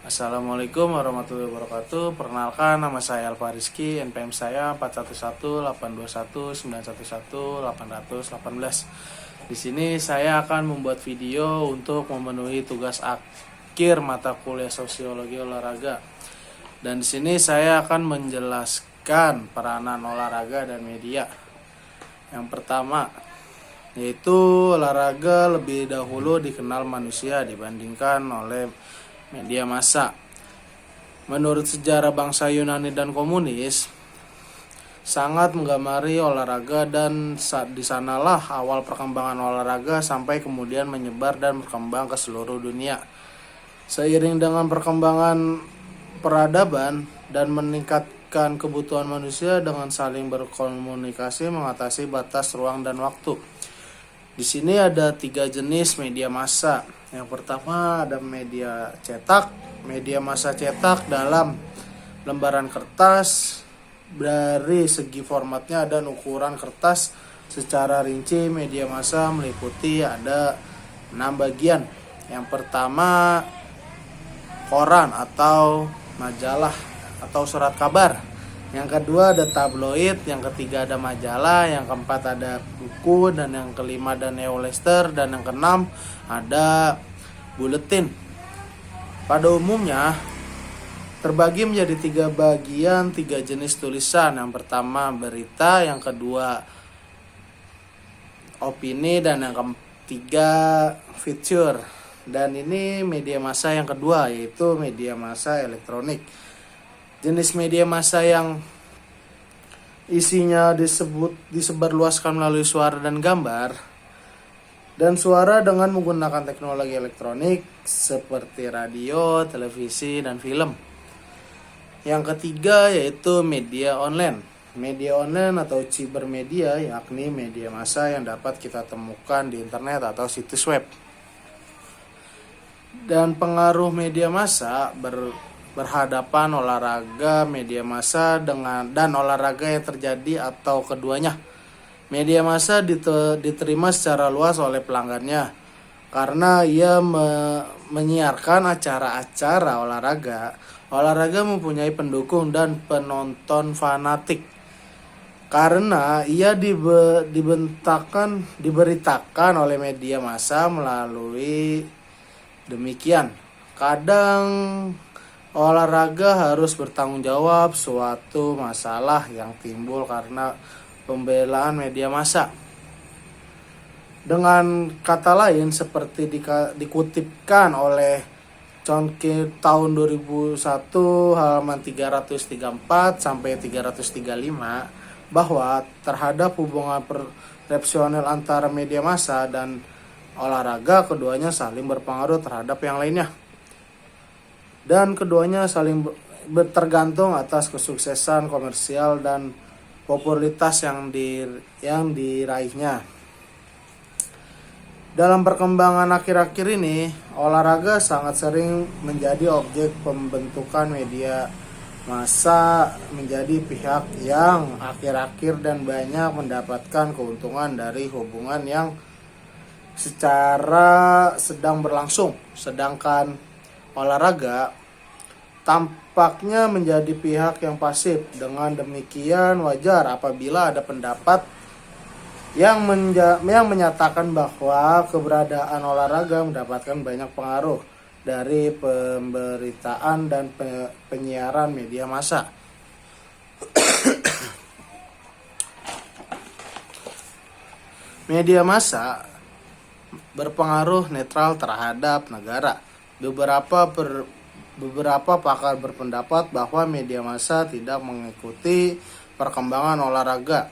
Assalamualaikum warahmatullahi wabarakatuh. Perkenalkan, nama saya Alfa Rizky, NPM saya 411821911818. Di sini saya akan membuat video untuk memenuhi tugas akhir mata kuliah Sosiologi Olahraga. Dan di sini saya akan menjelaskan peranan olahraga dan media. Yang pertama, yaitu olahraga lebih dahulu dikenal manusia dibandingkan oleh media massa. Menurut sejarah bangsa Yunani dan komunis, sangat menggamari olahraga dan di sanalah awal perkembangan olahraga sampai kemudian menyebar dan berkembang ke seluruh dunia. Seiring dengan perkembangan peradaban dan meningkatkan kebutuhan manusia dengan saling berkomunikasi mengatasi batas ruang dan waktu. Di sini ada 3 jenis media massa. Yang pertama ada media cetak. Media massa cetak dalam lembaran kertas, dari segi formatnya dan ukuran kertas secara rinci. Media massa meliputi ada 6 bagian. Yang pertama koran atau majalah atau surat kabar. Yang kedua ada tabloid, yang ketiga ada majalah, yang keempat ada buku, dan yang kelima ada newsletter, dan yang keenam ada buletin. Pada umumnya terbagi menjadi 3 bagian, 3 jenis tulisan. Yang pertama berita, yang kedua opini, dan yang ketiga feature. Dan ini media massa yang kedua, yaitu media massa elektronik. Jenis media massa yang isinya disebarluaskan melalui suara dan gambar, dan suara dengan menggunakan teknologi elektronik seperti radio, televisi, dan film. Yang ketiga yaitu media online. Media online atau cybermedia yakni media massa yang dapat kita temukan di internet atau situs web. Dan pengaruh media massa berhadapan olahraga, media massa dan olahraga yang terjadi atau keduanya. Media massa diterima secara luas oleh pelanggannya karena ia menyiarkan acara-acara olahraga. Olahraga mempunyai pendukung dan penonton fanatik karena ia diberitakan oleh media massa melalui demikian. Kadang olahraga harus bertanggung jawab suatu masalah yang timbul karena pembelaan media massa. Dengan kata lain, seperti dikutipkan oleh Chomsky tahun 2001 halaman 334 sampai 335 bahwa terhadap hubungan persepsional antara media massa dan olahraga, keduanya saling berpengaruh terhadap yang lainnya. Dan keduanya saling tergantung atas kesuksesan komersial dan popularitas yang diraihnya. Dalam perkembangan akhir-akhir ini, olahraga sangat sering menjadi objek pembentukan media massa menjadi pihak yang akhir-akhir dan banyak mendapatkan keuntungan dari hubungan yang secara sedang berlangsung. Sedangkan olahraga tampaknya menjadi pihak yang pasif. Dengan demikian wajar apabila ada pendapat yang menyatakan bahwa keberadaan olahraga mendapatkan banyak pengaruh dari pemberitaan dan penyiaran media massa. Media massa berpengaruh netral terhadap negara. Beberapa pakar berpendapat bahwa media massa tidak mengikuti perkembangan olahraga.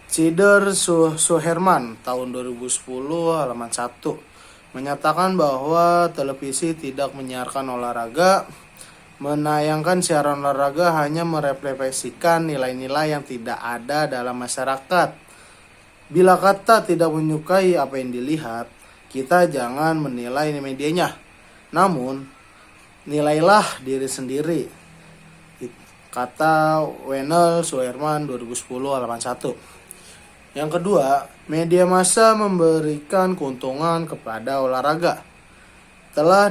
Cider Suherman tahun 2010 halaman 1 menyatakan bahwa televisi tidak menyiarkan olahraga. Menayangkan siaran olahraga hanya merefleksikan nilai-nilai yang tidak ada dalam masyarakat. Bila kita tidak menyukai apa yang dilihat, kita jangan menilai medianya. Namun, nilailah diri sendiri. Kata Wenel Suherman 2010 halaman 1. Yang kedua, media massa memberikan keuntungan kepada olahraga. telah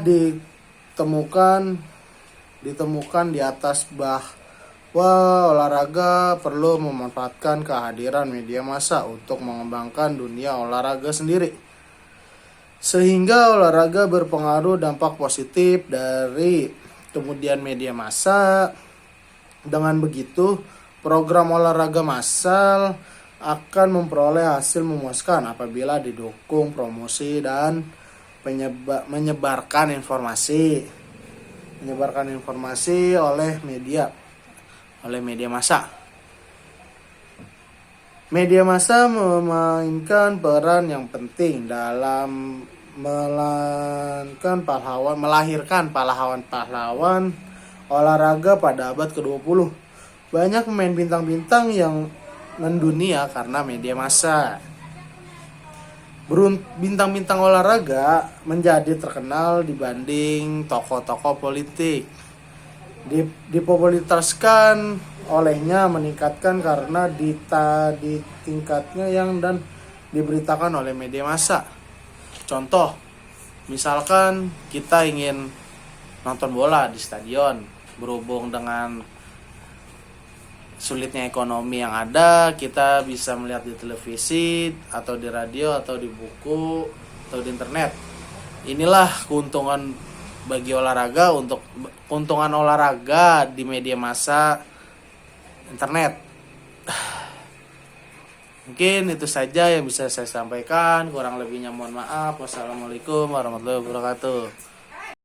ditemukan di atas bahwa olahraga perlu memanfaatkan kehadiran media massa untuk mengembangkan dunia olahraga sendiri, sehingga olahraga berpengaruh dampak positif dari kemudian media massa. Dengan begitu, program olahraga massal akan memperoleh hasil memuaskan apabila didukung promosi dan menyebarkan informasi oleh media massa. Media massa memainkan peran yang penting dalam melahirkan pahlawan-pahlawan olahraga pada abad ke-20. Banyak pemain bintang-bintang yang mendunia karena media massa. Bintang-bintang olahraga menjadi terkenal dibanding tokoh-tokoh politik. Dipopulerkan olehnya meningkatkan karena di tingkatnya yang dan diberitakan oleh media massa. Contoh, misalkan kita ingin nonton bola di stadion, berhubung dengan sulitnya ekonomi yang ada, kita bisa melihat di televisi atau di radio atau di buku atau di internet. Inilah keuntungan bagi olahraga, untuk keuntungan olahraga di media massa internet. Mungkin itu saja yang bisa saya sampaikan, kurang lebihnya mohon maaf. Wassalamualaikum warahmatullahi wabarakatuh.